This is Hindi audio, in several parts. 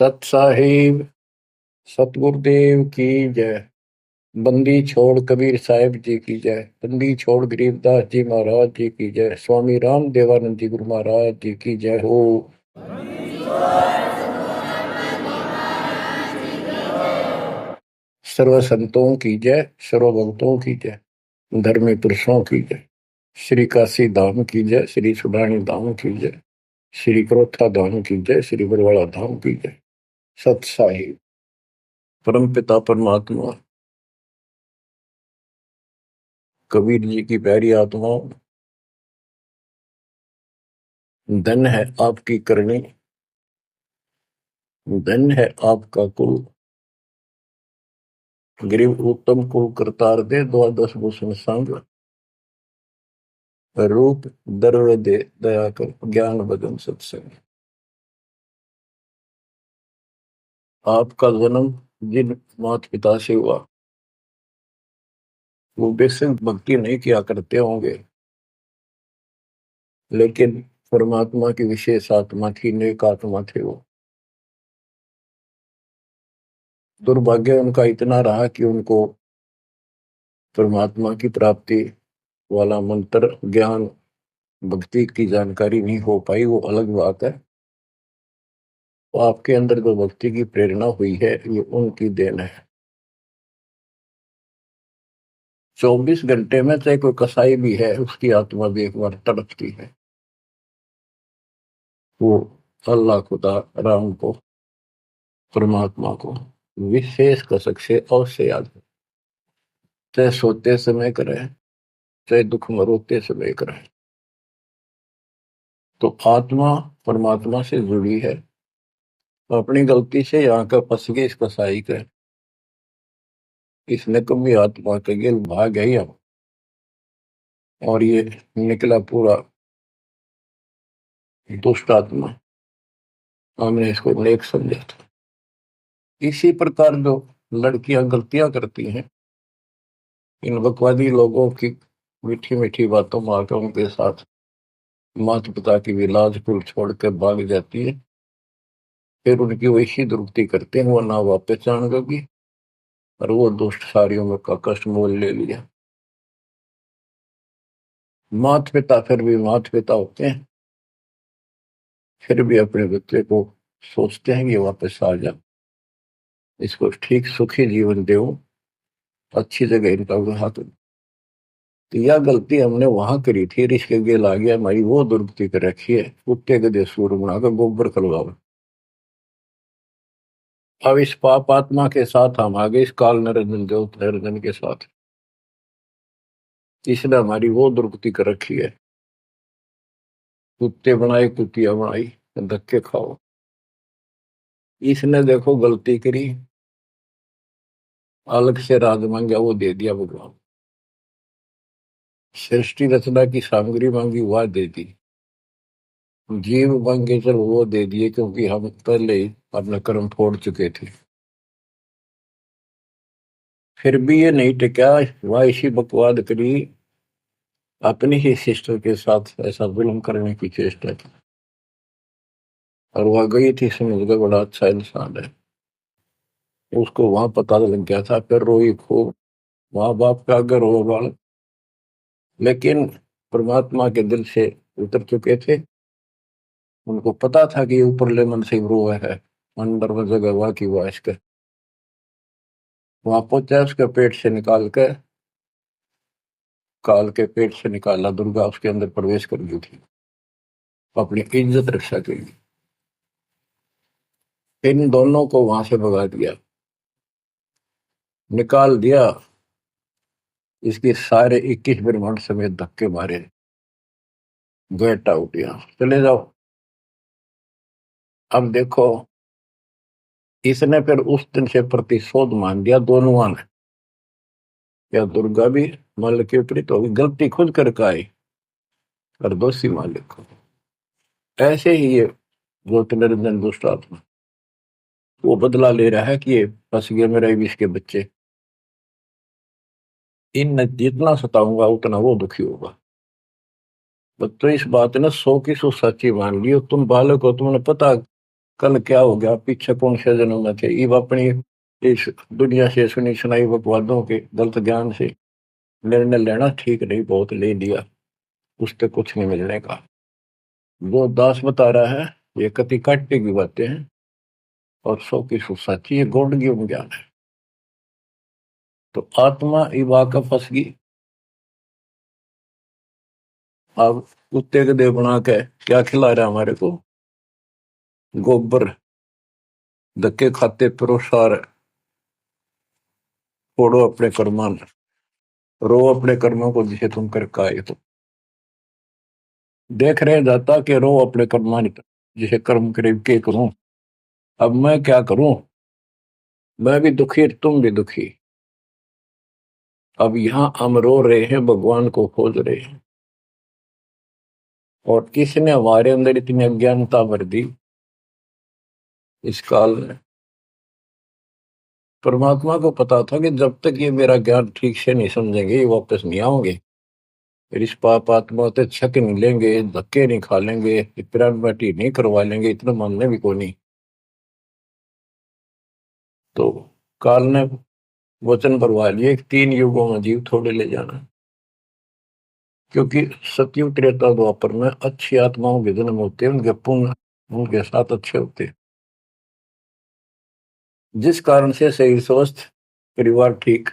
सत साहिब सतगुरुदेव की जय। बंदी छोड़ कबीर साहिब जी की जय। बंदी छोड़ गरीबदास जी महाराज जी की जय। स्वामी राम देवानंद जी गुरु महाराज जी की जय हो। सर्व संतों की जय, सर्व भक्तों की जय, धर्मी पुरुषों की जय। श्री काशी धाम की जय, श्री सुडानी धाम की जय, श्री क्रोथा धाम की जय, श्री बरवाड़ा धाम की जय। सत साहिब परम पिता परमात्मा कबीर जी की प्यारी आत्माओं, धन है आपकी करनी, धन है आपका कुल। गरीब उत्तम को करतार दे, द्वादश भूषण संग रूप दर्व दे, दया कर ज्ञान भजन सत्संग। आपका जन्म जिन माता पिता से हुआ वो बेसिक भक्ति नहीं किया करते होंगे, लेकिन परमात्मा की विशेष आत्मा थी, नेक आत्मा थे वो। दुर्भाग्य उनका इतना रहा कि उनको परमात्मा की प्राप्ति वाला मंत्र ज्ञान भक्ति की जानकारी नहीं हो पाई, वो अलग बात है। तो आपके अंदर जो भक्ति की प्रेरणा हुई है ये उनकी देन है। 24 घंटे में चाहे कोई कसाई भी है उसकी आत्मा भी एक बार तड़पती है, वो अल्लाह खुदा राम को परमात्मा को विशेष कसक से अवश्य याद है, चाहे सोते समय करे चाहे दुख में रोते समय करे। तो आत्मा परमात्मा से जुड़ी है। अपनी गलती से यहाँ का फंस गए इस कसाई का, इसने कभी आत्मा के गिल भाग गई अब, और ये निकला पूरा दुष्ट आत्मा। हमने इसको नेक समझा था। इसी प्रकार जो लड़कियां गलतियां करती हैं, इन बकवादी लोगों की मीठी मीठी बातों में आकर उनके साथ माता पिता की भी लाज कुल छोड़ कर भाग जाती है। फिर उनकी वैसी दुर्गति करते हैं, वो ना वापस जान लगी और वो दुष्ट सारियों में का कष्ट मोल ले लिया। माता पिता फिर भी माता पिता होते हैं, फिर भी अपने बच्चे को सोचते हैं कि वापस आ जा, इसको ठीक सुखी जीवन दो, अच्छी जगह इनका विवाह करो। तो यह गलती हमने वहां करी थी, रिश्क गेल आ गया, हमारी वो दुर्गति कर रखी है। कुत्ते गधे सूर बनाकर गोबर खलवाओ। अब इस पाप आत्मा के साथ हम आगे इस काल निरंजन देव निरंजन के साथ, इसने हमारी वो दुर्गति कर रखी है। कुत्ते बनाए कुतिया बनाई, धक्के खाओ। इसने देखो गलती करी, अलग से राज मांगा वो दे दिया भगवान, सृष्टि रचना की सामग्री मांगी वह दे दी, जीव मांगे चल वो दे दिए, क्योंकि हम पहले ही अपना कर्म फोड़ चुके थे। फिर भी ये नहीं टिका, वह इसी बकवाद करी, अपनी ही सिस्टर के साथ ऐसा जुल्म करने की चेष्टा की। और वह गई थी, समझ गए बड़ा अच्छा इंसान है, उसको वहां पता लग गया था। फिर रोई खूब, माँ बाप का अगर रो बाल, लेकिन परमात्मा के दिल से उतर चुके थे। उनको पता था कि ऊपर ले मन से रो है, अंदर वो जगह हुआ कि वह इसके वहां पहुंचा, उसके पेट से निकाल के, काल के पेट से निकाला, दुर्गा उसके अंदर प्रवेश कर गई थी अपनी इज्जत रक्षा के लिए। इन दोनों को वहां से भगा दिया, निकाल दिया। इसके सारे 21 ब्रह्मांड समेत धक्के मारे, गेट आउट, यहाँ चले जाओ। अब देखो, इसने फिर उस दिन से प्रतिशोध मान लिया दोनों ने। या दुर्गा भी मालिक के विपरीत होगी, गलती खुद करके आई और दोषी मालिक को। ऐसे ही ये ज्योतिर्निरंजन दुष्ट आत्मा वो बदला ले रहा है कि ये फंस गए मेरे विष के बच्चे, इन जितना सताऊंगा उतना वो दुखी होगा। तो इस बात ने 100 की 100 सच्ची मान ली। तुम बालक हो, तुमने पता कल क्या हो गया, पीछे कौन से जन्म में थे, इब अपनी इस दुनिया से सुनी सुनाई बकवादों के गलत ज्ञान से निर्णय लेना ठीक नहीं, बहुत ले लिया, उससे कुछ नहीं मिलने का। जो दास बता रहा है ये कति काटे की बातें हैं और 100 की सौ सच्ची, ये गौड़ ज्ञान है। तो आत्मा इब आकर फंस गई। अब कुत्ते के देह बना के क्या खिला रहा है हमारे को, गोबर, धक्के खाते प्रोसार, फोड़ो अपने कर्मान, रो अपने कर्मों को जिसे तुम कर आए हो। देख रहे जाता कि रो अपने कर्मान जिसे कर्म करीब के करूं, अब मैं क्या करूं, मैं भी दुखी तुम भी दुखी। अब यहां हम रो रहे हैं, भगवान को खोज रहे हैं, और किसने हमारे अंदर इतनी अज्ञानता भर दी इस काल में। परमात्मा को पता था कि जब तक ये मेरा ज्ञान ठीक से नहीं समझेंगे ये वापस नहीं आओगे, फिर इस पाप आत्मा से छक नहीं लेंगे, धक्के नहीं खा लेंगे, पिरान बाटी नहीं करवा लेंगे, इतना मानने भी को नहीं। तो काल ने वचन भरवा लिए 3 युगों में जीव थोड़े ले जाना, क्योंकि सतयुग त्रेता द्वापर में अच्छी आत्माओं के जन्म होते हैं, उनके पुण्य उनके साथ अच्छे होते हैं, जिस कारण से शरीर स्वस्थ, परिवार ठीक,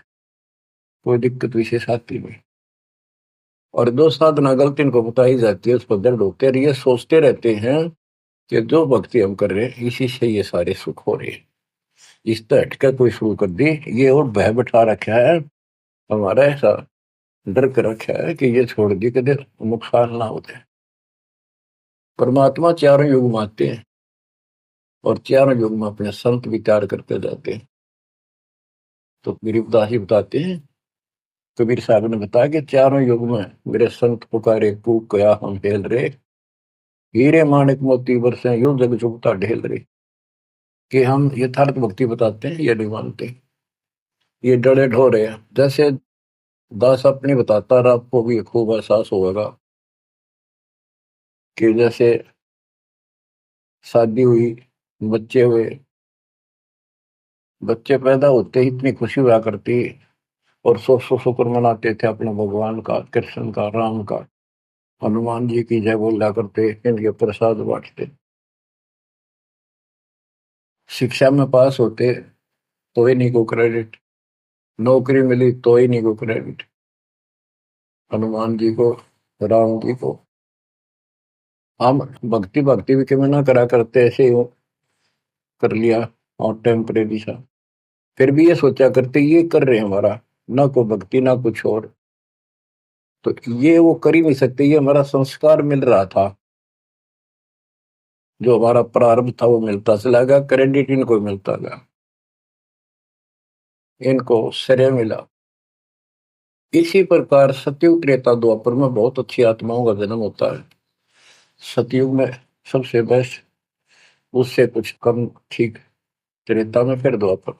कोई दिक्कत विशेष आती नहीं। और जो साधना गलत इनको बताई जाती है उस पर दर्द होते हैं, ये सोचते रहते हैं कि जो भक्ति हम कर रहे हैं इसी से ये सारे सुख हो रहे हैं, इस तरह हटकर कोई शुरू कर दी, ये और भय बैठा रखा है हमारा, ऐसा डर कर रखा है कि ये छोड़ दी कि नुकसान ना होते। परमात्मा चारों युग में आते हैं और चारों युग में अपने संत विचार करते जाते हैं। तो गरीबदास जी बताते हैं, कबीर साहब ने बताया कि चारों युग में मेरे संत पुकारे कूक कया हम हेल रे, हीरे माणिक मोती बरसे यूं जग चुगता ढेल रे। कि हम यथार्थ भक्ति बताते हैं ये नहीं मानते, ये डरे ढो रहे हैं। जैसे दास अपनी बताता रहा, आपको भी खूब एहसास होगा कि जैसे शादी हुई, बच्चे हुए, बच्चे पैदा होते ही इतनी खुशी हुआ करती, और 100 शुक्र मनाते थे अपने भगवान का, कृष्ण का, राम का, हनुमान जी की जय बोला करते, इनके प्रसाद बांटते। शिक्षा में पास होते तो ही नहीं को क्रेडिट, नौकरी मिली तो ही नहीं को क्रेडिट, हनुमान जी को, राम जी को। हम भक्ति भक्ति भी क्यों ना करा करते, ऐसे ही कर लिया और टेम्परेरी सा, फिर भी ये सोचा करते ये कर रहे हैं हमारा, ना कोई भक्ति ना कुछ और, तो ये वो कर ही नहीं सकते, ये हमारा संस्कार मिल रहा था, जो हमारा प्रारंभ था वो मिलता चला गया, क्रेडिट इनको मिलता गया, इनको श्रेय मिला। इसी प्रकार सतयुग त्रेता द्वापर में बहुत अच्छी आत्माओं का जन्म होता है। सतयुग में सबसे बेस्ट, उससे कुछ कम ठीक, त्रेता में, फिर द्वापर।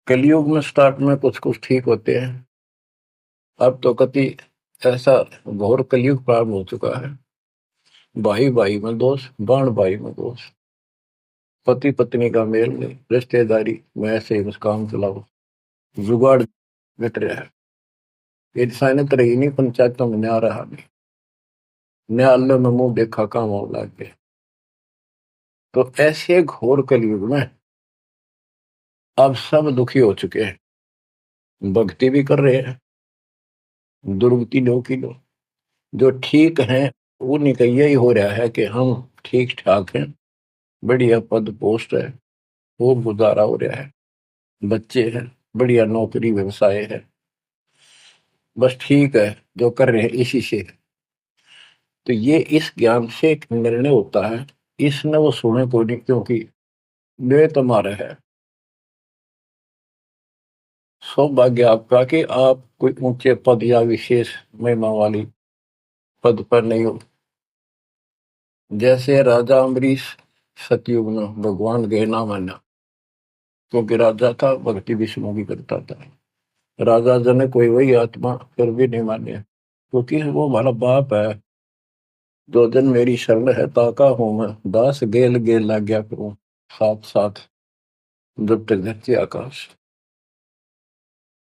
कलयुग में स्टार्ट में कुछ कुछ ठीक होते हैं, अब तो कति ऐसा घोर कलयुग प्रारंभ हो चुका है। भाई भाई में दोष, बाण भाई में दोष, पति पत्नी का मेल नहीं, रिश्तेदारी में ऐसे ही काम चलाओ, जुगाड़ मिट रहा है, इंसानियत रही नहीं, पंचायतों में न्याय रहा नहीं, न्यायालय में मुंह देखा काम हो लग गए। तो ऐसे घोर कलयुग में अब सब दुखी हो चुके हैं, भक्ति भी कर रहे हैं, दुर्गति लो की लो, जो ठीक है उन्हीं का यही हो रहा है कि हम ठीक ठाक हैं, बढ़िया पद पोस्ट है, खूब गुजारा हो रहा है, बच्चे हैं, बढ़िया नौकरी व्यवसाय है, बस ठीक है, जो कर रहे हैं इसी से। तो ये इस ज्ञान से एक निर्णय होता है, इसने वो सुने को नहीं, क्योंकि वे तुम्हारा है। सौभाग्य आपका कि आप कोई ऊंचे पद या विशेष महिमा वाली पद पर नहीं हो। जैसे राजा अम्बरीश सतयुग में भगवान गए ना माना, क्योंकि राजा था, भक्ति विष्णु की करता था, राजा जन कोई वही आत्मा फिर भी नहीं माने, क्योंकि वो हमारा बाप है, दो दिन मेरी शरण है ताका हूं मैं, दास गेल गेल लाग्या करूं, साथ साथ जब तक धरती आकाश।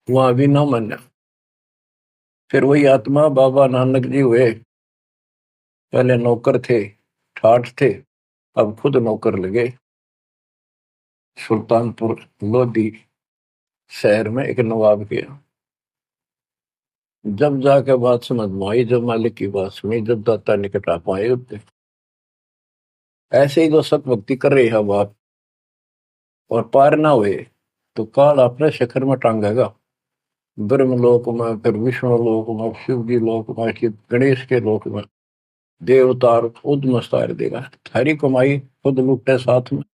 वहां भी ना मान्या। फिर वही आत्मा बाबा नानक जी हुए। पहले नौकर थे, ठाठ थे, अब खुद नौकर लगे। सुल्तानपुर लोधी शहर में एक नवाब के यहाँ। जब जाके बात समझ में आई, जब मालिक की बात सुनी, जब दाता निकट आ पाए उतने। ऐसे ही जो सत भक्ति कर रही है बात और पार ना हुए, तो काल अपने शिखर में टांगेगा। ब्रह्मलोक में, फिर विष्णु लोक में, शिव जी लोक में, फिर गणेश के लोक में देवतार खुद मस्तार देगा। थारी कमाई खुद लुटे साथ में,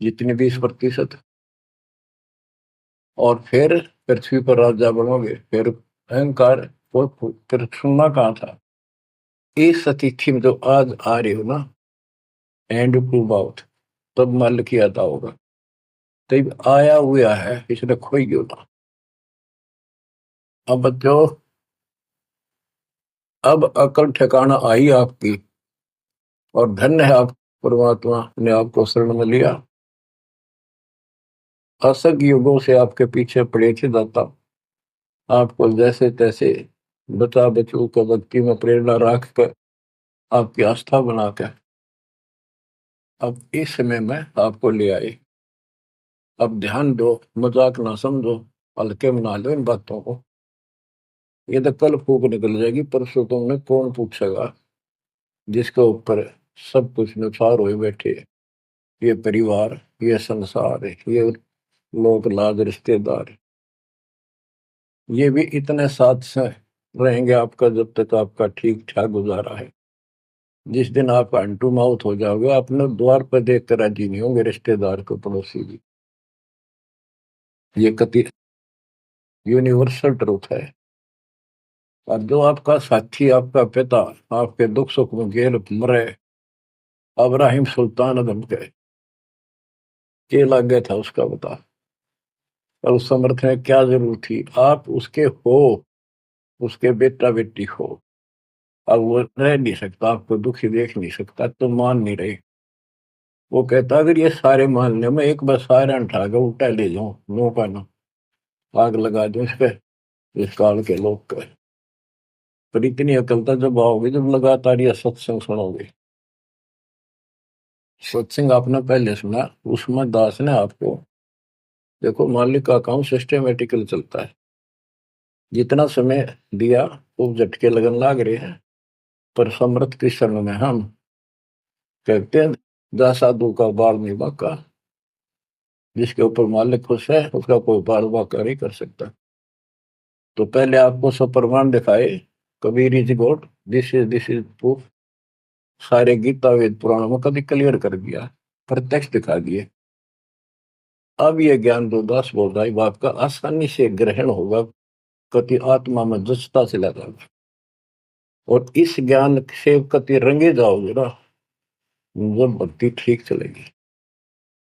जितनी 20%। और फिर पृथ्वी पर राजा बनोगे। फिर अहंकार फिर सुनना कहाँ था। इस अतिथि में जो आज आ रही हो ना, एंड टू बाउथ, तब मल की आता होगा। तब आया हुआ है, इसने खोई क्यों ना। अब जो अब अकल ठिकाना आई आपकी, और धन्य है आप, परमात्मा ने आपको शरण में लिया। असंग युगों से आपके पीछे पड़े थे दाता, आपको जैसे तैसे बचा बचू को भक्ति में प्रेरणा रख कर, आपकी आस्था बनाकर अब इस समय में आपको ले आए। अब ध्यान दो, मजाक ना समझो, हल्के में ना लो इन बातों को। ये तो कल फूक निकल जाएगी, परसों तुमने कौन पूछेगा, जिसके ऊपर सब कुछ नुसार हुए बैठे। ये परिवार, ये संसार, ये लोग लाज रिश्तेदार, ये भी इतने साथ से रहेंगे आपका जब तक आपका ठीक ठाक गुजारा है। जिस दिन आप अंटू माउथ हो जाओगे, अपने द्वार पर देख कर राजी नहीं होंगे रिश्तेदार को, पड़ोसी भी। ये कति यूनिवर्सल ट्रूथ है। और जो आपका साथी, आपका पिता, आपके दुख सुख में गेल मरे, अब्राहिम सुल्तान अदम के लग गया था उसका बता। और उस समर्थ में क्या जरूरत थी, आप उसके हो, उसके बेटा बेटी हो। अब वो रह नहीं सकता, आपको दुखी देख नहीं सकता, तो मान नहीं रहे। वो कहता अगर ये सारे मान ले, मैं एक बार सारे उठा के उल्टा ले जाऊं, नो का ना, आग लगा दूं इस पे, इस काल के लोग का। पर इतनी अकलता जब आओगे, जब लगातार ये सत्संग सुनोगे। सत्संग आपने पहले सुना, उसमें दास ने आपको, देखो मालिक का काम सिस्टमेटिकल चलता है। जितना समय दिया वो झटके लगन लाग रहे हैं। पर समर्थ कृष्ण में हम कहते हैं, जा साधु का बाल नहीं बाका। जिसके ऊपर मालिक खुश है, उसका कोई बाल बाका नहीं कर सकता। तो पहले आपको सब प्रमाण दिखाए, Kabir is God, this is proof. सारे गीता वेद पुराणों में कभी क्लियर कर दिया, प्रत्यक्ष दिखा दिए। अब ये ज्ञान जो दास बोल रहा है, वो आपका आसानी से ग्रहण होगा, कति आत्मा में जचता चला जाएगा। और इस ज्ञान से कति रंगे जाओगे ना, जब भक्ति ठीक चलेगी।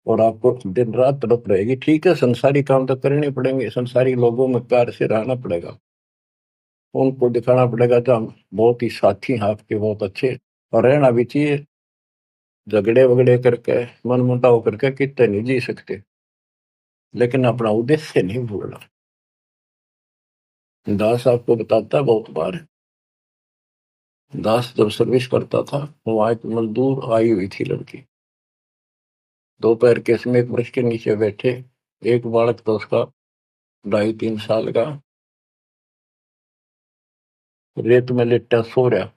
और आपको दिन रात तड़प रहेगी। ठीक है, संसारी काम तो करने पड़ेंगे, संसारी लोगों में प्यार से रहना पड़ेगा, उनको दिखाना पड़ेगा तो हम बहुत ही साथी हैं आपके, बहुत अच्छे। और रहना भी चाहिए। झगड़े वगड़े करके, मन मुटाव करके कितने नहीं जी सकते, लेकिन अपना उद्देश्य नहीं भूलना। दास आपको बताता है बहुत बार, दास जब सर्विस करता था, वहां एक मजदूर आई हुई थी लड़की। दोपहर के समय एक वृक्ष के नीचे बैठे, एक बालक था उसका 2.5-3 साल का, रेत में लेटा सो रहा।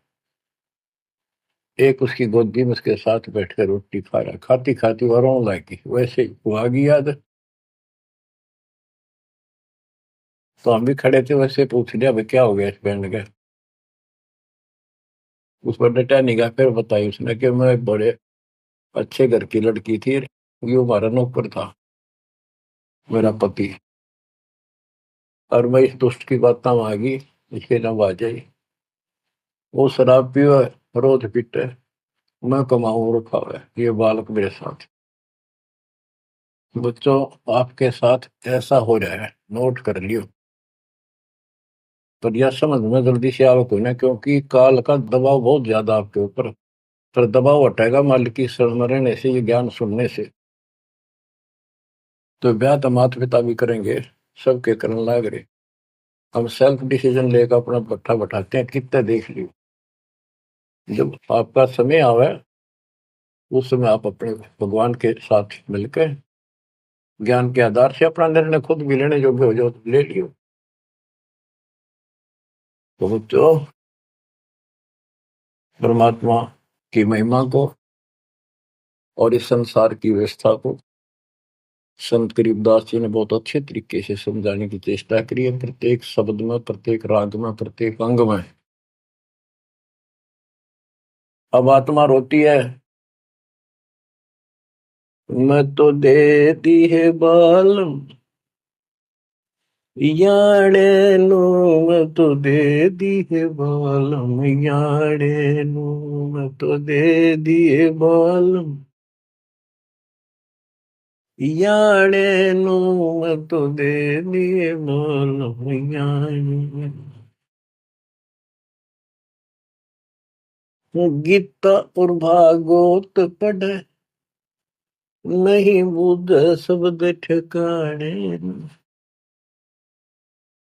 एक उसकी गोदी में उसके साथ बैठकर रोटी खा रहा, खाती खाती वो रोने लगी। वैसे ही वो आ गई याद। तो हम भी खड़े थे, वैसे पूछ लिया भाई क्या हो गया इस बैंड का। उस पर डटा नहीं गया। फिर बताई उसने कि मैं एक बड़े अच्छे घर की लड़की थी, ये हमारा नौकर था, मेरा पति। और मैं इस दुष्ट की बात में आ गई, इसके नाम आ जाई। वो शराब पियो, रोज पीटे, मैं कमाऊं रखा हुआ है, ये बालक मेरे साथ। बच्चों, आपके साथ ऐसा हो रहा है, नोट कर लियो। पर यह समझ में जल्दी से आओ कोई ना, क्योंकि काल का दबाव बहुत ज्यादा आपके ऊपर। पर दबाव हटेगा मालिक की शरण में रहने से, ये ज्ञान सुनने से। तो ब्याह तो माता पिता भी करेंगे, सबके करने लाग रहे। हम सेल्फ डिसीजन लेकर अपना पट्टा बैठाते हैं, कितने देख लियो। जब आपका समय आवे उस समय आप अपने भगवान के साथ मिलकर ज्ञान के आधार से अपना निर्णय खुद भी लेने योग्य हो जाओ तो ले लियो। तो बच्चों, परमात्मा की महिमा को और इस संसार की व्यवस्था को संत करीबदास जी ने बहुत अच्छे तरीके से समझाने की चेष्टा करी है, प्रत्येक शब्द में, प्रत्येक राग में, प्रत्येक अंग में। अब आत्मा रोती है, मैं तो दे दी है बाल याड़े नु, मैं तो दे दी है बालम याड़े नु, मैं तो दे दिए बालम याड़े नु, मैं तो दे दिए बालम याड़े। गीता और भागवत पढ़े नहीं बुध शब्द ठिकाने।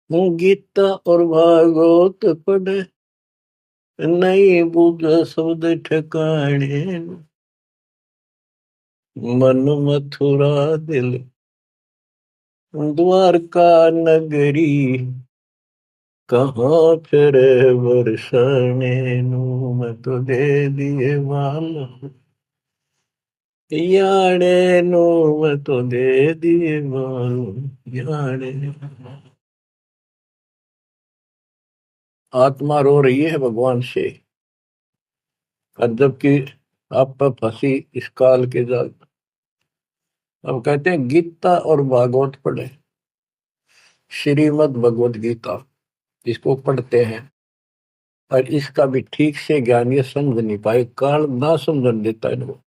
गीता और भागवत पढ़े नहीं बुध शब्द ठिकाने। मन मथुरा दिल द्वारका नगरी, कहाँ फिर बरसाने नू, मैं तो दे दिए बाल याड़े नो, मैं तो दे दिए बाल याड़े। आत्मा रो रही है भगवान से, और जबकि आप पर फंसी इस काल के जाल। अब कहते हैं गीता और भागवत पढ़े, श्रीमद् भगवत गीता इसको पढ़ते हैं, और इसका भी ठीक से ज्ञान ये समझ नहीं पाए, काल ना समझ देता है इनको।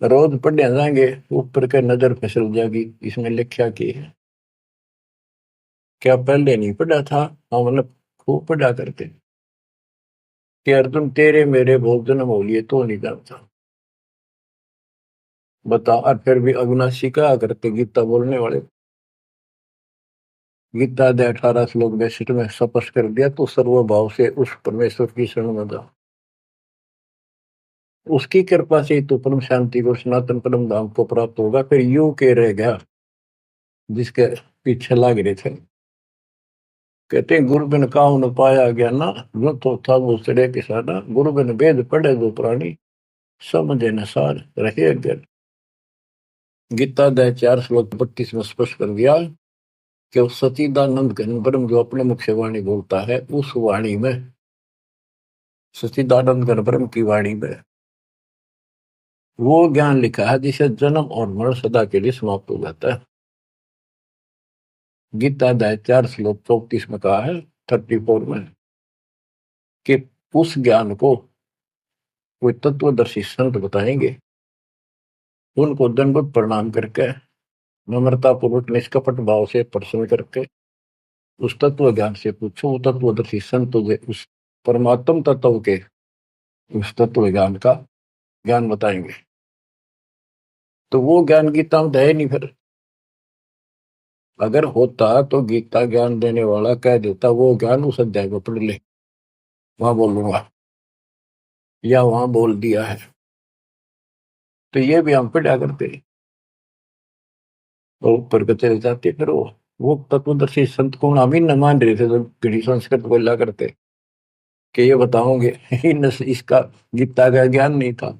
रोज पढ़ने जाएंगे, ऊपर के नजर फिसल जाएगी, इसमें लिखा की है। क्या पहले नहीं पढ़ा था? हाँ, मतलब खूब पढ़ा करते कि अर्जुन तेरे मेरे बहुत जन्म हो लिए तो नहीं जानता। बता, और फिर भी अविनाशी कहा करते गीता बोलने वाले। गीता दे 18 श्लोक 62 में स्पष्ट कर दिया, तो सर्वभाव से उस परमेश्वर की शरण में जा, उसकी कृपा से तो परम शांति को, सनातन परम धाम को प्राप्त होगा। फिर यू के रह गया जिसके पीछे लग रहे थे। कहते गुरु बिन काहू न पाया गया ना, जो तो था वो सड़े किसाना, गुरु बिन वेद पढ़े जो प्राणी, समझे न सार रहे अज्ञान। गीता अध्याय 4 श्लोक 32 में स्पष्ट कर दिया कि उस सचिदानंद घन ब्रह्म जो अपने मुख से वाणी बोलता है, उस वाणी में, सचिदानंद घन ब्रह्म की वाणी में वो ज्ञान लिखा है जिसे जन्म और मरण सदा के लिए समाप्त हो जाता है। गीता अध्याय 4 श्लोक 34 में कहा है, 34 में, कि उस ज्ञान को कोई तत्वदर्शी संत बताएंगे, उनको दंडवत प्रणाम करके, नम्रता पूर्वक निष्कपट भाव से प्रश्न करके उस तत्व ज्ञान से पूछो। वो तत्वदर्शी संत उस परमात्म तत्व के, उस तत्व ज्ञान का ज्ञान बताएंगे। तो वो ज्ञान गीता में है नहीं। फिर अगर होता तो गीता ज्ञान देने वाला कह देता वो ज्ञान उस अध्याय में पढ़ ले, वहां बोलूंगा, या वहां बोल दिया है। तो ये भी हम पढ़ा करते और ऊपर को चले जाते। फिर वो तत्वदर्शी संत को हम ही न मान रहे थे, तो घड़ी संस्कृत बोला करते कि ये बताओगे इसका गीता का ज्ञान नहीं था।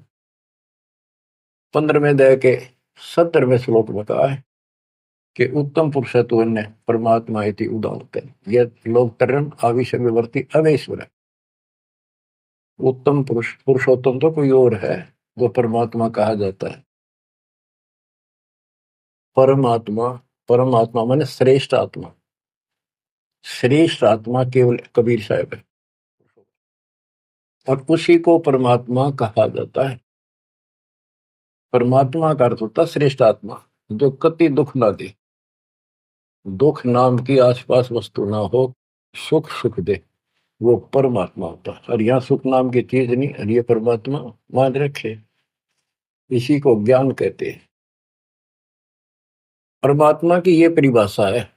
15वें अध्याय के 17वें श्लोक में कहा है कि उत्तम पुरुषत्व ने परमात्मा इति उदाहरते, ये लोग तरन आविष्य विवर्ती अवेश्वर है। उत्तम पुरुष, पुरुषोत्तम तो कोई और है, जो परमात्मा कहा जाता है। परमात्मा, परमात्मा माने श्रेष्ठ आत्मा, श्रेष्ठ आत्मा केवल कबीर साहब है, और उसी को परमात्मा कहा जाता है। परमात्मा का अर्थ होता है श्रेष्ठ आत्मा, जो कति दुख ना दे, दुख नाम की आसपास वस्तु ना हो, सुख सुख दे, वो परमात्मा होता है। और यहाँ सुख नाम की चीज नहीं, और ये परमात्मा मान रखे, इसी को ज्ञान कहते हैं। परमात्मा की ये परिभाषा है,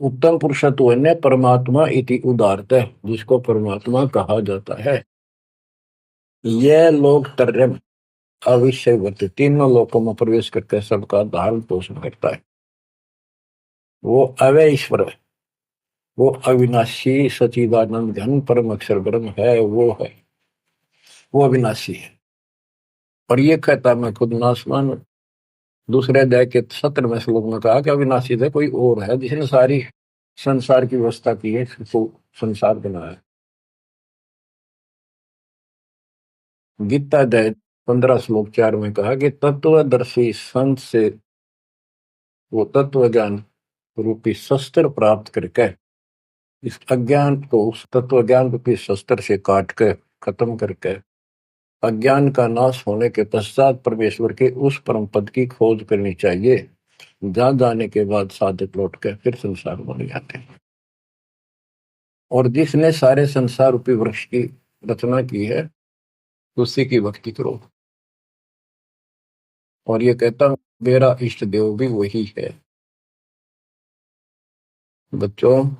उत्तम पुरुषत्व ने परमात्मा इति उदारत है, जिसको परमात्मा कहा जाता है। यह लोग त्रयम् अविषयवत, तीनों लोकों में प्रवेश करके सबका धारण पोषण करता है। वो अव्यय ईश्वर है, वो अविनाशी सचिदानंद घन परम अक्षर ब्रह्म है, वो अविनाशी है। और ये कहता मैं खुद नासवान। दूसरे अध्याय के 17वें श्लोक में कहा कि अविनाशी है, कोई और है जिसने सारी संसार की व्यवस्था की है, इसको संसार बनाया। गीता अध्याय 15 श्लोक 4 में कहा कि तत्वदर्शी संत से वो तत्व ज्ञान रूपी शस्त्र प्राप्त करके इस अज्ञान को उस तत्व ज्ञान रूपी शस्त्र से काट के खत्म करके अज्ञान का नाश होने के पश्चात परमेश्वर के उस परम पद की खोज करनी चाहिए, जहां जाने के बाद साधक लौट के फिर संसार बन जाते हैं। और जिसने सारे संसार रूपी वृक्ष की रचना की है, उसी की भक्ति करो। और ये कहता मेरा इष्ट देव भी वही है। बच्चों,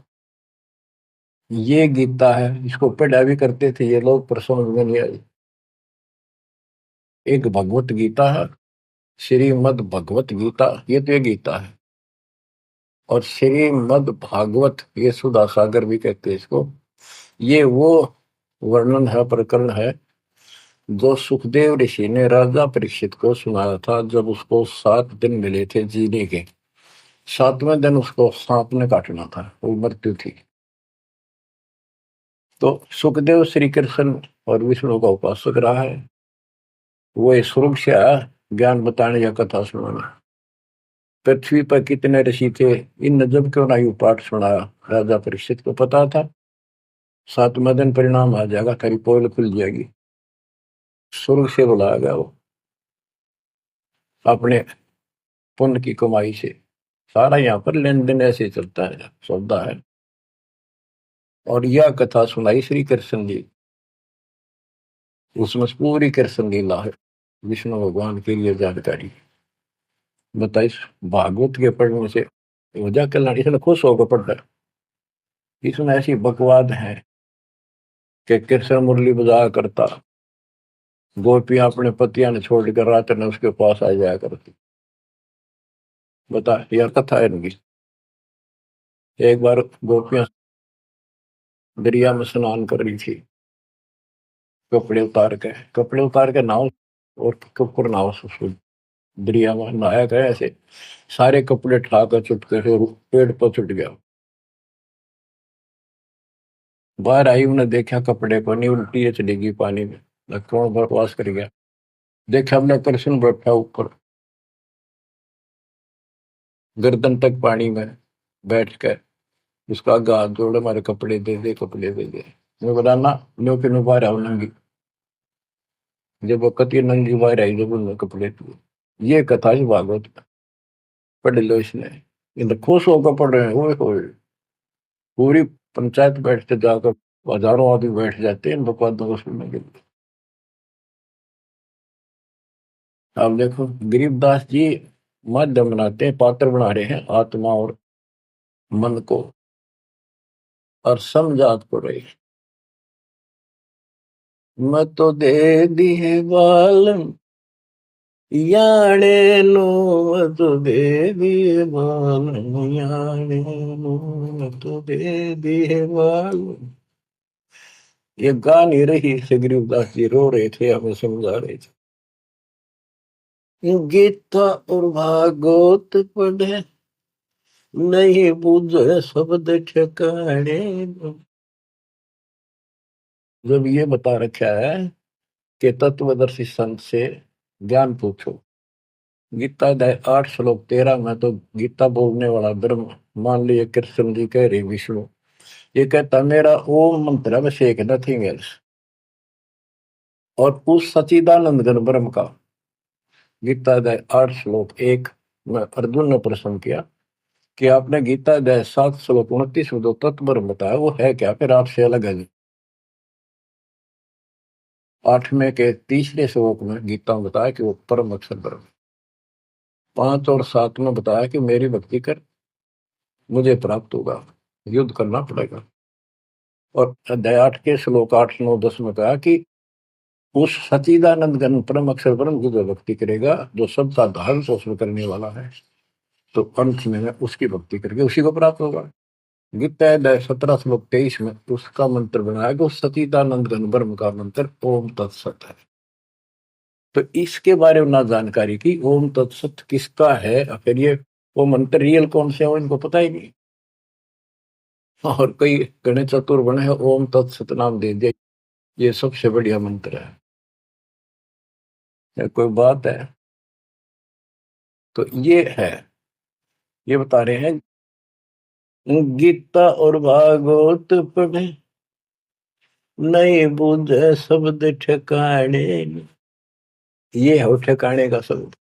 ये गीता है, इसको पढ़ा भी करते थे ये लोग, पर समझ में नहीं आई। एक भगवत गीता है, श्रीमद् भगवत गीता, ये तो ये गीता है। और श्रीमद् भागवत, ये सुधा सागर भी कहते हैं इसको। ये वो वर्णन है, प्रकरण है, जो सुखदेव ऋषि ने राजा परीक्षित को सुनाया था जब उसको 7 दिन मिले थे जीने के। 7वें दिन उसको सांप ने काटना था, वो मृत्यु थी। तो सुखदेव श्री कृष्ण और विष्णु का उपासक रहा है। वो स्वर्ग से आया ज्ञान बताने या कथा सुनाने। पृथ्वी पर कितने ऋषि थे, इन जब क्यों ना यू पाठ सुनाया। राजा परीक्षित को पता था 7वें दिन परिणाम आ जाएगा, तेरी पोल खुल जाएगी। स्वर्ग से बुलाया गया वो, अपने पुण्य की कमाई से। सारा यहाँ पर लेन देन ऐसे चलता है, सौदा है। और यह कथा सुनाई श्री कृष्ण जी, उसमें पूरी कृष्ण लीला है, विष्णु भगवान के लिए जानकारी बताइए। भागवत के पढ़ने से वजह कल्याण, इसने खुश होकर पढ़ता है। इसमें ऐसी बकवाद है कि कृष्ण मुरली बजाया करता, गोपियां अपने पतियां ने छोड़कर रात ने उसके पास आ जाया करती। बता, यह कथा है इनकी। एक बार गोपियां दरिया में स्नान कर रही थी, कपड़े उतार के नाव, और कपूर नाव से दरिया में नहाया गया। ऐसे सारे कपड़े ठाकर चुटके से पेड़ पर चुट गया। बाहर आई, उन्हें देखा कपड़े को नहीं, उल्टी चली गई पानी में, कौन बकवास कर गया। देखा हमने कृष्ण बैठा ऊपर गर्दन तक पानी में बैठ कर, उसका हाथ जोड़े, हमारे कपड़े दे दे, कपड़े दे दे। मैं बोला ना, न्यो के नो बाहर आओ नंगी। जब वो कति नंगी बाहर आई, जब उन्होंने कपड़े दिए। ये कथा ही भागवत में, पढ़ लो इसने। इन खुश होकर पढ़ रहे हैं, ओए पूरी पंचायत बैठते जाकर, हजारों आदमी बैठ जाते हैं इन बकवादों को सुनने के लिए। आप देखो गरीबदास जी माध्यम बनाते हैं, पात्र बना रहे हैं आत्मा और मन को, और समझात को रही। मैं तो दे दिए बालन याने नो, मैं तो दे दिए बालन याने नो, मैं तो दे दिए बालन। ये गा नहीं रही से, गरीबदास जी रो रहे थे, हमें समझा रहे थे। गीता और भागवत पढ़े, नहीं बुझे शब्द ठिकाने। जब ये बता रखा है कि तत्वदर्शी संत से ज्ञान पूछो, गीता अध्याय 8 श्लोक 13 में तो गीता बोलने वाला ब्रह्म, मान लीजिए कृष्ण जी कह रहे विष्णु, ये कहता मेरा ओम मंत्र है, बस एक, नथिंग एल्स। और उस सचिदानंद घन ब्रह्म का, गीता अध्याय 8 श्लोक 1 में अर्जुन ने प्रश्न किया कि आपने गीता अध्याय 7 श्लोक 29 में जो तत्व ब्रह्म बताया वो है क्या, फिर आपसे अलग है। 8वें के तीसरे श्लोक में गीता में बताया कि वो परम अक्षर ब्रह्म। 5 और 7 में बताया कि मेरी भक्ति कर मुझे प्राप्त होगा, युद्ध करना पड़ेगा। और अध्याय 8 के श्लोक 8 9 10 में कहा कि उस सच्चिदानंद घन परम अक्षर ब्रह्म की जो भक्ति करेगा, जो सबका धारण पोषण करने वाला है, तो अंत में उसकी भक्ति करके उसी को प्राप्त होगा। गीता अध्याय 17 श्लोक 23 में उसका मंत्र बनाया कि उस सच्चिदानंद घन ब्रह्म का मंत्र ओम तत्सत है। तो इसके बारे में ना जानकारी की, ओम तत्सत किसका है, फिर ये वो मंत्र रियल कौन से हो इनको पता ही नहीं। और कई गणेश चतुर बने हैं, ओम तत्सत नाम दे दिया, ये सबसे बढ़िया मंत्र है। या कोई बात है। तो ये है, ये बता रहे हैं गीता और भागवत पढ़े नहीं बूझे शब्द ठिकाने। ये है ठिकाने का शब्द,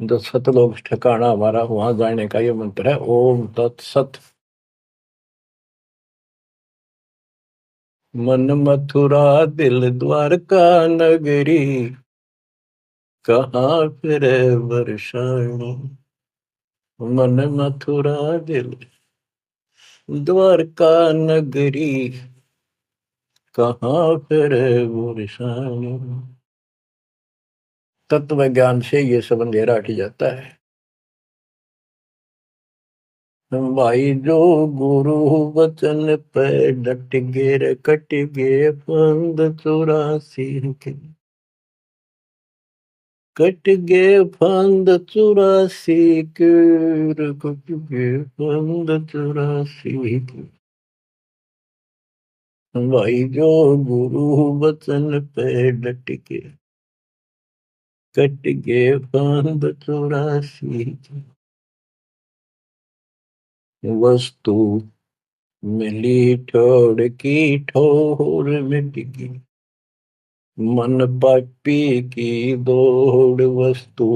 जो सतलोक ठिकाना हमारा, वहां जाने का ये मंत्र है ओम तत्सत। मन मथुरा दिल द्वारका नगरी, कहाँ फिर वर्षाणी। मन मथुरा दिल द्वारका नगरी, कहाँ फिर वर्षाणी। तत्व ज्ञान से ये सब अंधेरा हट जाता है। भाई जो गुरु वचन पे डट गे कट गे फंद 84 के, कट गे फंद 84 के, कट गे फंद 84 के। भाई जो गुरु वचन पे डट के कट गे फंद 84 के। वस्तु मिली ठोड़ की ठोर मिट गई, मन पापी की दौड़। वस्तु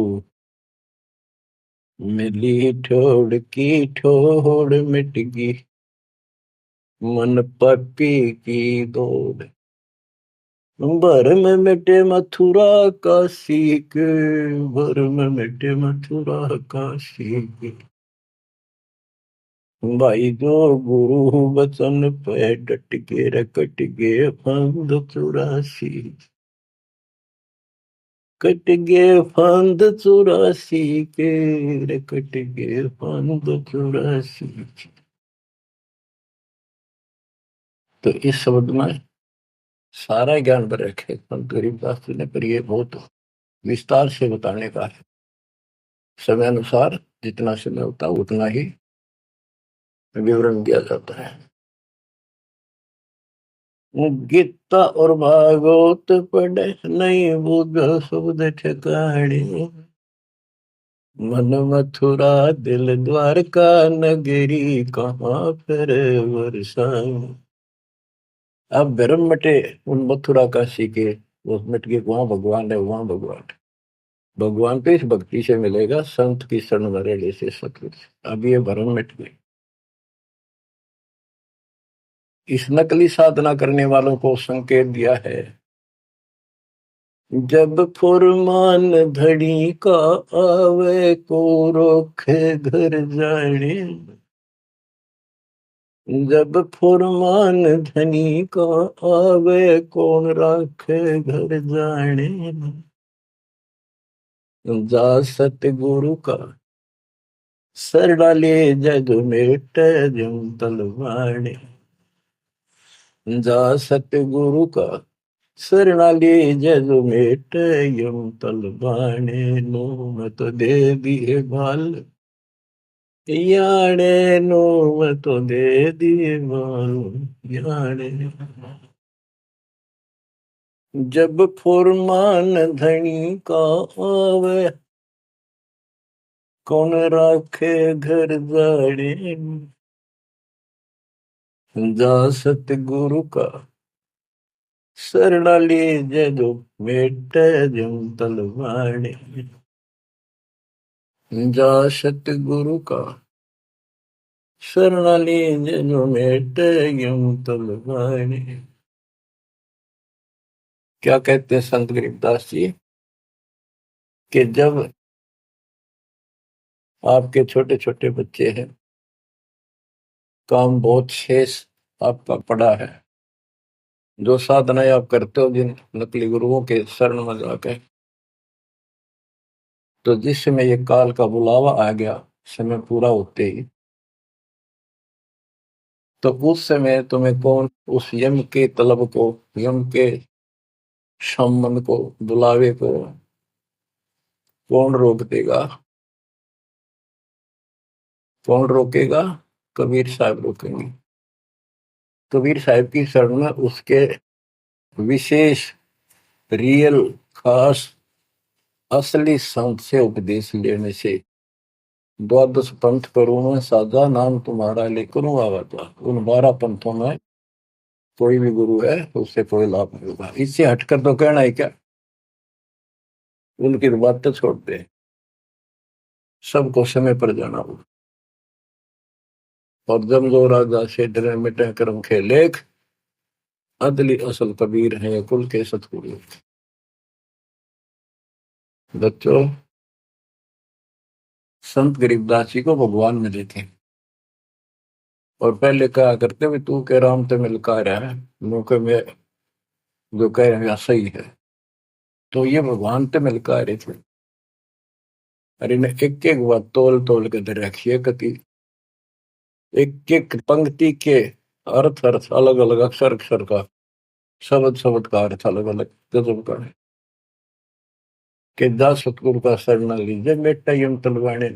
मिली ठोड़ की ठोड़ मिट गई, मन पापी की दौड़। भर में मिटे मथुरा काशी के, भर में मिटे मथुरा काशी के। भाई जो गुरु वचन पे डट के रकट गे फंद 84, कट गे फंद 84 के, कट गे फंद 84। तो इस शब्द में सारा ज्ञान भर रखे संत गरीबदास जी ने, पर ये बहुत विस्तार से बताने का है। समय अनुसार जितना समय होता है उतना ही विवरण दिया जाता है। गीता और भागवत पढ़े नहीं बुझ शब्द ठिकाने, मन मथुरा दिल द्वारका नगरी, कहाँ फिर वर्षाणी। अब भ्रम मटे उन मथुरा काशी के, वो मिट के वहां भगवान है, वहां भगवान है। भगवान तो इस भक्ति से मिलेगा, संत की शरण में रहने से सतगुरु से। अब ये भ्रम मिट गए। इस नकली साधना करने वालों को संकेत दिया है, जब फुरमान धड़ी का आवे को रोके घर जाने। जब फुरमान धनी का आवे कौन राखे घर जाने। जा सतगुरु का सर डाले जग मेट जम तलवाणे। जा सतगुरु का शरणाली जग मेट यम तलवाणे। नो मत दे दिए बाल याने, नो मत दे दिए बाल याने। जब फुरमान धनी का आवे कौन राखे घर जाने। जा सतगुरु का शरणाली जदो मेट जम तलवाणे। जा सतगुरु का शरणाली जो मेट यूं तलवाने। क्या कहते हैं संत गरीबदास जी कि जब आपके छोटे छोटे बच्चे हैं, काम बहुत शेष आपका पड़ा है, जो साधनाएं आप करते हो जिन नकली गुरुओं के शरण में जाके, तो जिस समय ये काल का बुलावा आ गया, समय पूरा होते ही, तो उस समय तुम्हें कौन उस यम के तलब को, यम के सम्मन को, बुलावे को कौन रोक देगा? कौन रोकेगा? कबीर साहब रोकेंगे। कबीर साहब की शरण में उसके विशेष, रियल, खास, असली संत से उपदेश लेने से, द्वादश पंथ करूं मैं साधा, नाम तुम्हारा लेकर आवाता। उन 12 पंथों में कोई भी गुरु है उससे कोई लाभ नहीं होगा। इससे हटकर तो कहना है क्या? उनकी बात तो छोड़ दे, सबको समय पर जाना होगा। और जब जो राजा से डरे मिटे कर्म खे लेख, अदली असल कबीर है कुल के सतगुरु। बच्चों, संत गरीबदास जी को भगवान मिले थे, और पहले कहा करते भी तू के राम ते मिलका रहा है, मौके में जो कह रहे हैं सही है। तो ये भगवान ते मिलका रहे थे। और इन्हें एक एक बात तोल तोल के दे रखी है, कति एक एक पंक्ति के अर्थ अर्थ अलग अलग, अक्षर अक्षर का, शब्द शब्द का अर्थ अलग अलग गजब का है। कि जा सतगुरु का शरण लीजिए बेटा यम तलवाने,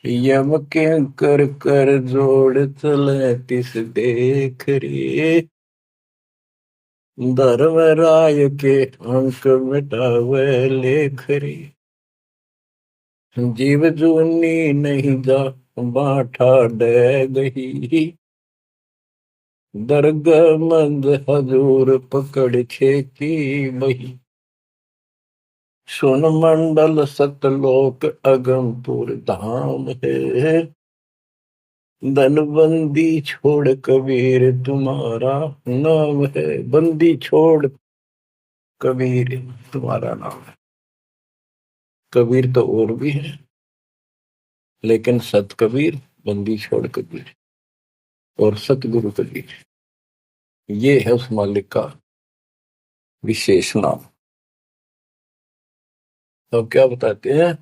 यम के कर कर जोड़ चले तिस देख रे, धर्म राय के अंक मिटावे लेख रे, जीव जूनी नहीं जा बाठा डे गही, दर्ग मंद हजूर पकड़ खेती बही, सुन मंडल सतलोक अगमपुर धाम है, धनबंदी छोड़ कबीर तुम्हारा नाम है। बंदी छोड़ कबीर तुम्हारा नाम है। कबीर तो और भी है, लेकिन सत कबीर, बंदी छोड़ कबीर और सतगुरु कबीर, ये है उस मालिक का विशेष नाम। तो क्या बताते हैं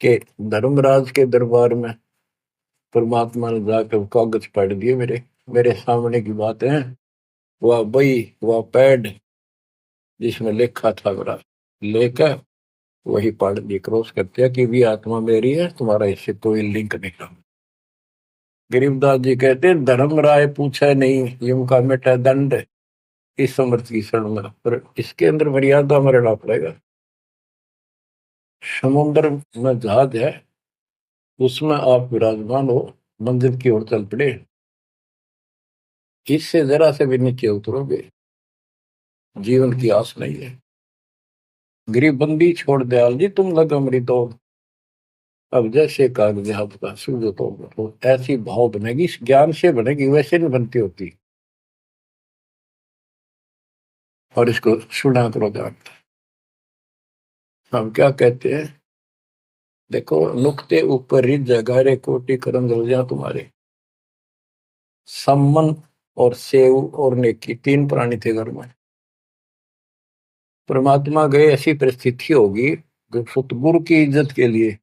कि धर्मराज के दरबार में परमात्मा ने जाकर कागज पढ़ दिए, मेरे मेरे सामने की बात है। वह बई, वह पैड जिसमें लिखा था मेरा, लेकर वही पढ़ दिए, क्रॉस करते हैं कि भी आत्मा मेरी है, तुम्हारा इससे कोई लिंक नहीं रहा। गरीबदास जी कहते हैं धर्म राय पूछा नहीं, युम का मिटा दंड, इस समर्थ की शरण में, पर इसके अंदर मर्यादा में रहना पड़ेगा। समुद्र में जहाज है, उसमें आप विराजमान हो, मंजिल की ओर चल पड़े, इससे जरा से भी नीचे उतरोगे, जीवन की आस नहीं है। गरीबबंदी छोड़ दयाल जी तुम लग अमरी दो, अब जैसे कागज आपका सूझो तो ऐसी भाव बनेगी, इस ज्ञान से बनेगी, वैसे नहीं बनती होती। और इसको सुना करो ध्यान। हम क्या कहते हैं, देखो नुक्ते ऊपर रिज जगारे कोटि करम रोजा तुम्हारे, सम्मन और सेव और नेकी, 3 प्राणी थे घर में। परमात्मा गए, ऐसी परिस्थिति होगी जो सतगुरु की इज्जत के लिए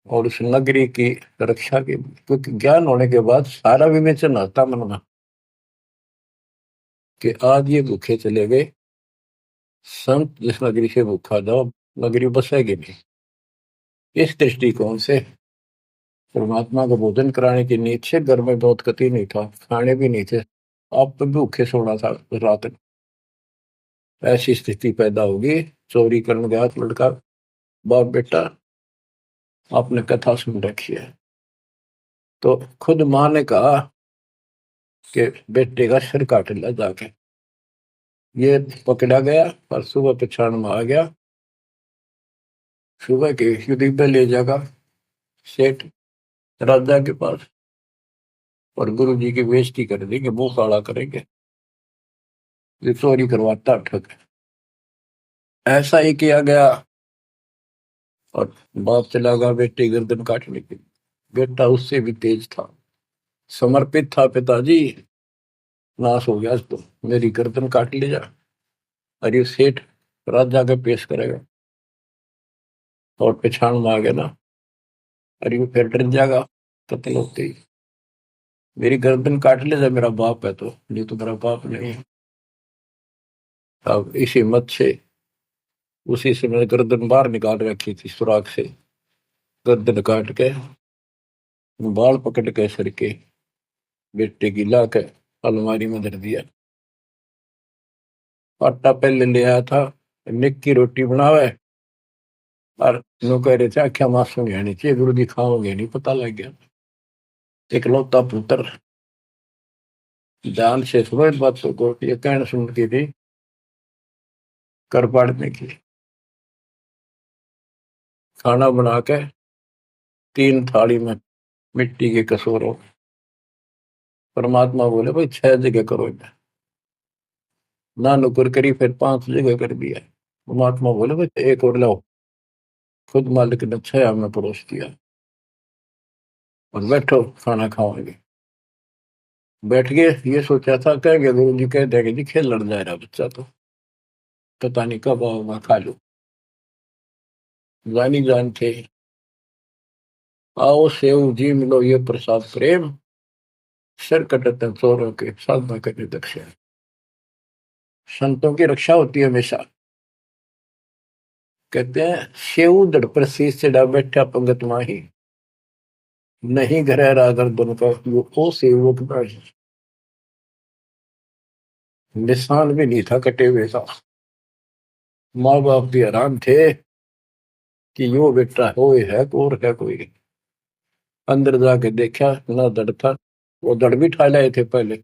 और उस नगरी की रक्षा के लिए, क्योंकि ज्ञान होने के बाद सारा विवेचन आता मन में कि आज ये भूखे चले गए, संत जिस नगरी से भूखा जाओ नगरी बसेगी नहीं। इस दृष्टिकोण से परमात्मा को भोजन कराने की नींद से घर में बहुत कति नहीं था, खाने भी नहीं थे, आप तो भूखे सोना था रात। ऐसी स्थिति पैदा होगी, चोरी करने गया लड़का, बाप बेटा, आपने कथा सुन रखी है। तो खुद माँ ने कहा कि बेटे का सिर काट लिया जाके, ये पकड़ा गया और सुबह पछाड़ में आ गया सुबह के युद्ध पे ले जाएगा सेठ राजा के पास, और गुरु जी की बेइज्जती कर देंगे, मुंह काला करेंगे, ये चोरी करवाता ठग। ऐसा ही किया गया, और बाप चला गया बेटे गर्दन काटने के लिए। बेटा उससे भी तेज था, समर्पित था, पिताजी नाश हो गया तो मेरी गर्दन काट ले जा। अरे सेठ राजा के पेश करेगा और पहचान में आ गया ना, अरे वो फिर डर जाएगा कत्ल होते ही, मेरी गर्दन काट ले जा, मेरा बाप है तो, नहीं तो मेरा बाप नहीं है। अब इस हिम्मत से उसी समय गर्दन बाहर निकाल रखी थी सुराख से, गर्दन काट के बाल पकड़ के सर के बेटे की ला के अलमारी में धर दिया। आटा पहले ले आया था, निक की रोटी बनावे, और नो कह रहे थे आख्या मासूम है चाहिए, गुरु जी खाओगे नहीं, पता लग गया। इकलौता पुत्र ध्यान से सुनो इस बात को, ये कहना सुनती थी कर पाड़ने की। खाना बना के 3 थाली में मिट्टी के कसूरों, परमात्मा बोले भाई 6 जगह करो, ना नुकर करी, फिर 5 जगह कर दिया। परमात्मा बोले भाई एक और लाओ, खुद मालिक ने 6 में परोस दिया, और बैठो खाना खाओगे। बैठ गए, ये सोचा था कहेंगे गुरु जी, कह देंगे जी खेल लड़ जा रहा बच्चा तो, पता नहीं कब आओ खा लो। जानी जान थे, आओ सेव जी मिलो ये प्रसाद प्रेम, सिर कटते चोरों के साधना करने दक्षिण। संतों की रक्षा होती है हमेशा। कहते हैं सेव दड़ पर शीश चढ़ा बैठा पंगत माही, नहीं घर रागर बन का वो ओ सेवक नहीं। निशान भी नहीं था कटे हुए का। माँ बाप भी हैरान थे कि यो बेटा हो है और है कोई। अंदर जाके देखा ना दड़ था, वो दड़ भी ठा लाए थे पहले।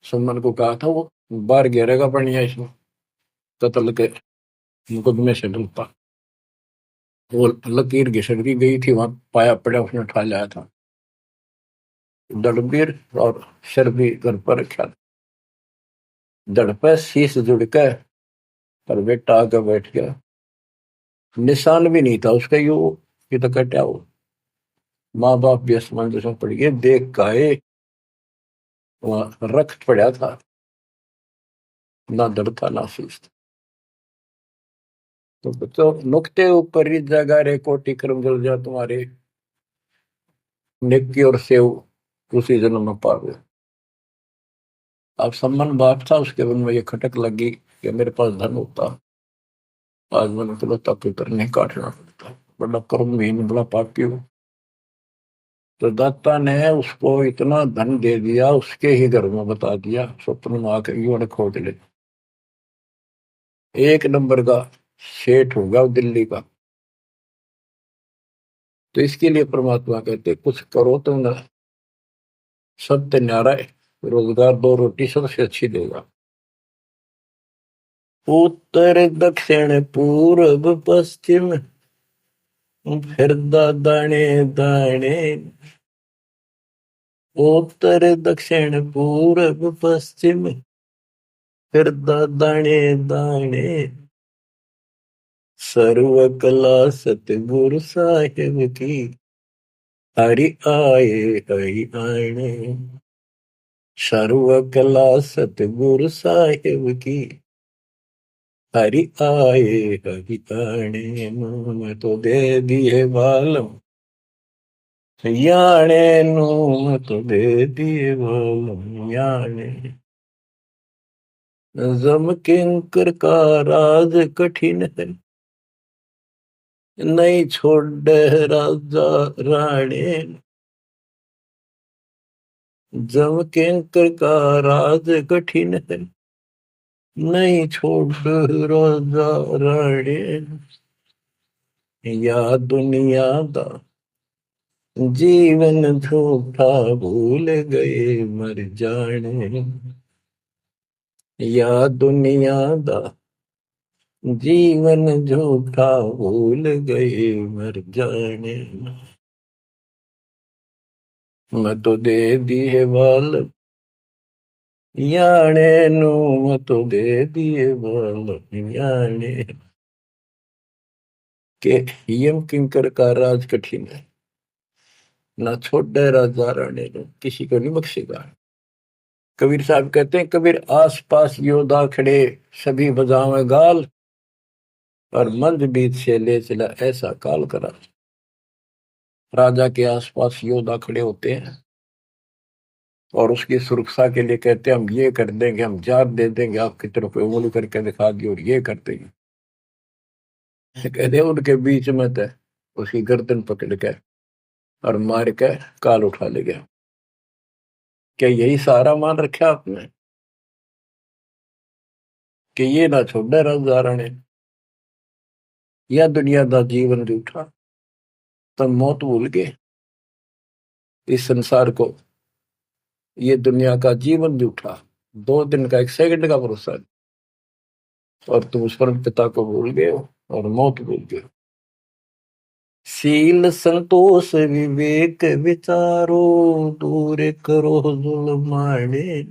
सुमन को कहा था वो बाहर गिरेगा बढ़िया इसमें, कत्ल के मुकदमे से डलता। वो लकीर घिसक दी गई थी, वहां पाया पड़ा उसने उठा लाया था। दड़बीर और सिर भी घर पर रखा था, दड़ पे शीश जुड़ के, पर बेटा आगे बैठ गया। निशान भी नहीं था उसका, यू ये तो कटा हो। माँ बाप भी असमंजस में पड़ गए, देख गाए वहां रक्त पड़ा था, ना दड़ था ना शीश था। तो बच्चों नुक्ते ऊपर ही जगह रे कोटि कर्म जल जा तुम्हारे, नेकी और सेव उसी जन्म में पावे। अब सम्मान बाप था, उसके मन में ये खटक लगी कि मेरे पास धन होता, आज मैंने इकलौता पुत्र नहीं काटना पड़ता, बड़ा कर्महीन बड़ा पापी हूँ। तो दाता ने उसको इतना धन दे दिया, उसके ही घर में बता दिया, स्वप्न में आकर युवा खोज ले, 1 नंबर का सेठ होगा दिल्ली का। तो इसके लिए परमात्मा कहते कुछ करो तो ना, सत्य न्यारा है, रोजगार 2 रोटी सबसे अच्छी देगा। उत्तर दक्षिण पूर्व पश्चिम फिर दाने दाने, उत्तर दक्षिण पूर्व पश्चिम फिर दाने दाने, सर्व कला सतगुरु साहिब की, हरि आए हरि आने। सर्व कला सतगुरु साहिब की, हरि आए हरि आने। मैं तो दे दिए बालम याने नू, मैं तो दे दिए बालम याने। जम किंकर का राज कठिन है, नहीं छोड़ राजा राणे। जम किंकर का राज कठिन है, नहीं छोड़ राजा राणे। या दुनिया दा जीवन झूठा भूल गए मर जाने, या दुनिया दा जीवन झूठा भूल गए मर जाने, मैं तो दे दिए बाल याने नू, मैं तो दे दिए बाल याने। के यम किंकर का राज कठिन है, ना छोड़े राजा राणे ने, किसी को नहीं बख्शेगा। कबीर साहब कहते हैं, कबीर आस पास योद्धा खड़े सभी बजावे गाल, और मंद बीच से ले चला ऐसा काल करा। राजा के आसपास योद्धा खड़े होते हैं और उसकी सुरक्षा के लिए कहते हैं, हम ये कर देंगे, हम जात दे देंगे, आपकी तरफ उंगली करके दिखा दी और ये कर देंगे। कहते हैं उनके बीच में थे, उसकी गर्दन पकड़ के और मार के काल उठा ले गया। क्या यही सहारा मान रखा आपने कि ये ना छोड़े राजा राणे, या दुनिया दा जीवन रूठा, तब मौत भूल गए इस संसार को, ये दुनिया का जीवन रूठा, 2 दिन का 1 सेकंड का भरोसा नहीं, और तुम उस परम पिता को भूल गए हो और मौत भूल गए हो। शील संतोष विवेक विचारो, दूर करो जुल्माने।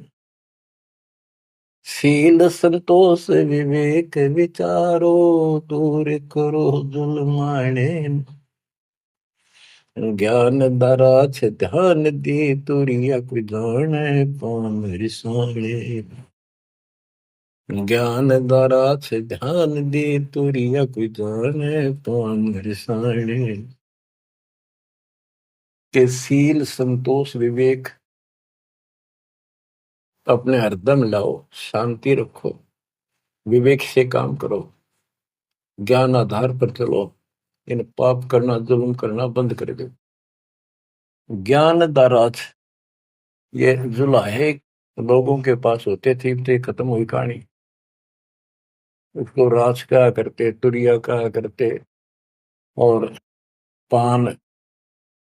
शील संतोष विवेक विचारो, दूर करो जुल्माने। ज्ञान दरा छ ध्यान दी, तुरिया कोई जाने पान रिसाणे। ज्ञान दरा छ ध्यान दी, तुरिया कोई जाने पान रिसाणे। के शील संतोष विवेक अपने हरदम लाओ, शांति रखो, विवेक से काम करो, ज्ञान आधार पर चलो, इन पाप करना जुल्म करना बंद कर दो। ज्ञान दाराज, ये जुलाहे लोगों के पास होते थे, तो खत्म हुई कहानी। उसको राज कहा करते, तुरिया कहा करते, और पान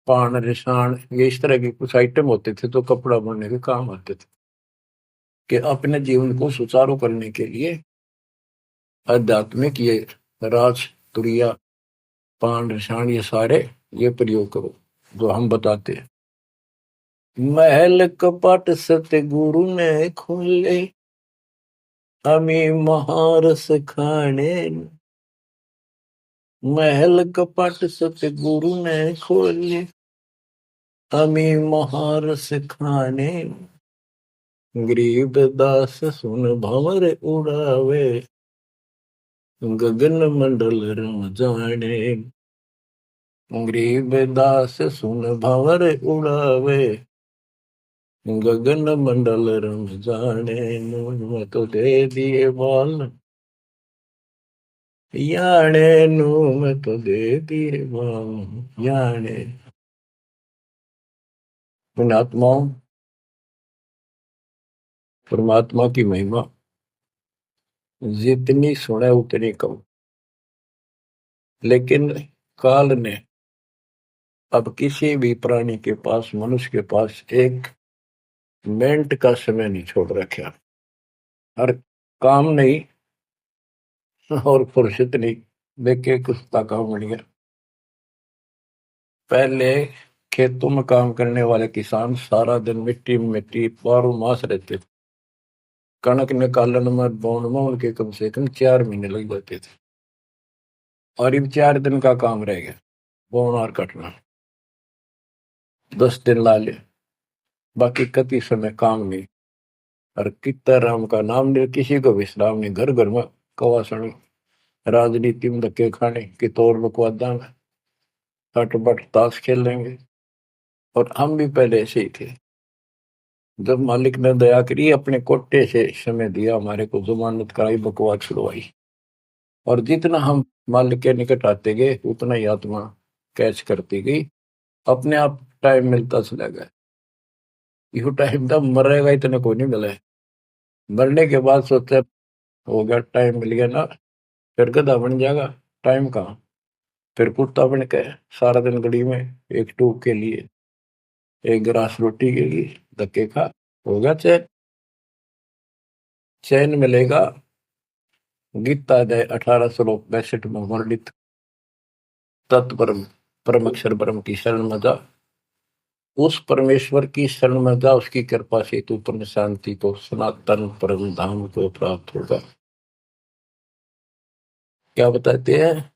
पान रिसाण, ये इस तरह के कुछ आइटम होते थे तो कपड़ा बनने के काम आते थे। कि अपने जीवन को सुचारू करने के लिए आध्यात्मिक ये राज तुरिया पान रिसाण ये सारे ये प्रयोग करो जो हम बताते हैं। महल कपट सतगुरु ने खोले, हमें महारस खाने। महल कपट सतगुरु ने खोले, हमें महारस खाने। गरीब दास सुन भंवर उड़ावे, गगन मंडल रम जाने। गरीब दास सुन भंवर उड़ावे, गगन मंडल रम जाने। मैं तो दे दिए बाल याने नू, मैं तो दे दिए बाल याने। पुण्यात्माओं, परमात्मा की महिमा जितनी सुने उतनी कम। लेकिन काल ने अब किसी भी प्राणी के पास, मनुष्य के पास 1 मिनट का समय नहीं छोड़ रखा। हर काम नहीं और फुर्सत नहीं, देखे कुत्ता काम बन गया। पहले खेतों में काम करने वाले किसान सारा दिन मिट्टी में मिट्टी 12 मास रहते थे। कणक निकालन में बोन में उनके कम से कम 4 महीने लग जाते थे, और अब 4 दिन का काम रह गया बोन और कटना, 10 दिन ला ले, बाकी कति समय काम नहीं। और कितना राम का नाम ले, किसी को विश्राम नहीं, घर घर में कवासण, राजनीति में धक्के खाने की तौर बकवादा में हटबट ताश खेल लेंगे। और हम भी पहले ऐसे ही थे। जब मालिक ने दया करी, अपने कोटे से समय दिया, हमारे को जमानत कराई, बकवास छुड़वाई, और जितना हम मालिक के निकट आते गए उतना ही आत्मा कैच करती गई, अपने आप टाइम मिलता चला गया। यू टाइम तब मरेगा इतना कोई नहीं मिला है। मरने के बाद सोचा हो गया, टाइम मिल गया ना, फिर गधा बन जाएगा, टाइम कहाँ। फिर कुत्ता बन के सारा दिन गली में एक टूक के लिए, एक गिलास रोटी के लिए धक्के खा, हो गया चैन। चैन मिलेगा गीता अध्याय 18 श्लोक 62 में वर्णित तत्परम परम अक्षर ब्रह्म की शरण में जा, उस परमेश्वर की शरण में जा, उसकी कृपा से तू परम शांति को, सनातन परम धाम को प्राप्त होगा। क्या बताते हैं?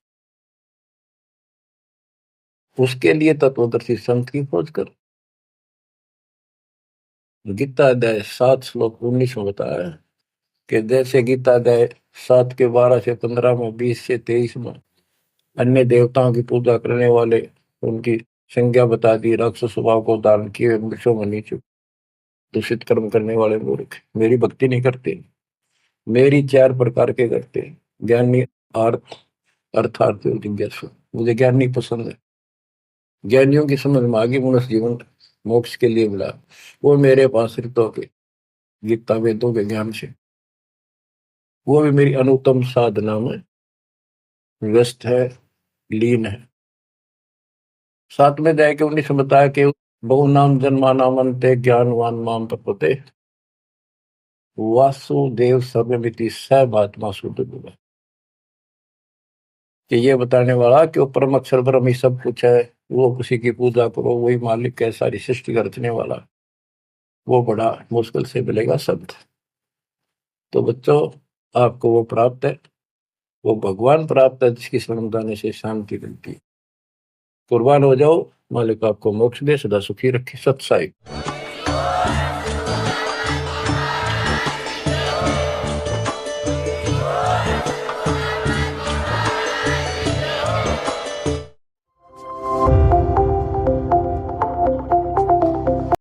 उसके लिए तत्वदर्शी संत की खोज कर। गीता अध्याय 7 श्लोक 19 में बताया है कि जैसे गीता अध्याय 7 के 12 से 15 में, 20 से 23 में अन्य देवताओं की पूजा करने वाले, उनकी संज्ञा बता दी, राक्षस स्वभाव को धारण किए वृक्षों में नीचे दूषित कर्म करने वाले मूर्ख मेरी भक्ति नहीं करते। मेरी 4 प्रकार के करते, ज्ञानी, अर्थ अर्थार्थी और जिज्ञासु। मुझे ज्ञानी पसंद है। ज्ञानियों की समझ में आगे मनुष्य जीवन मोक्ष के लिए मिला, वो मेरे पास ऋतों के गीता वेदों के ज्ञान से, वो भी मेरी अनुत्तम साधना में व्यस्त है, लीन है। 7 में जाए के 19 में बताया कि बहु नाम जन्मा नामंते ज्ञानवान माम प्रपते वासुदेव सर्वमिति स महात्मा शुद्ध बोला। कि ये बताने वाला कि वो परम अक्षर ब्रह्म ही सब कुछ है, वो उसी की पूजा करो, वही मालिक है, सारी सृष्टि का रचने वाला, वो बड़ा मुश्किल से मिलेगा शब्द। तो बच्चों, आपको वो प्राप्त है, वो भगवान प्राप्त है जिसकी शरण जाने से शांति मिलती है। कुर्बान हो जाओ, मालिक आपको मोक्ष दे, सदा सुखी रखे। सत्साई।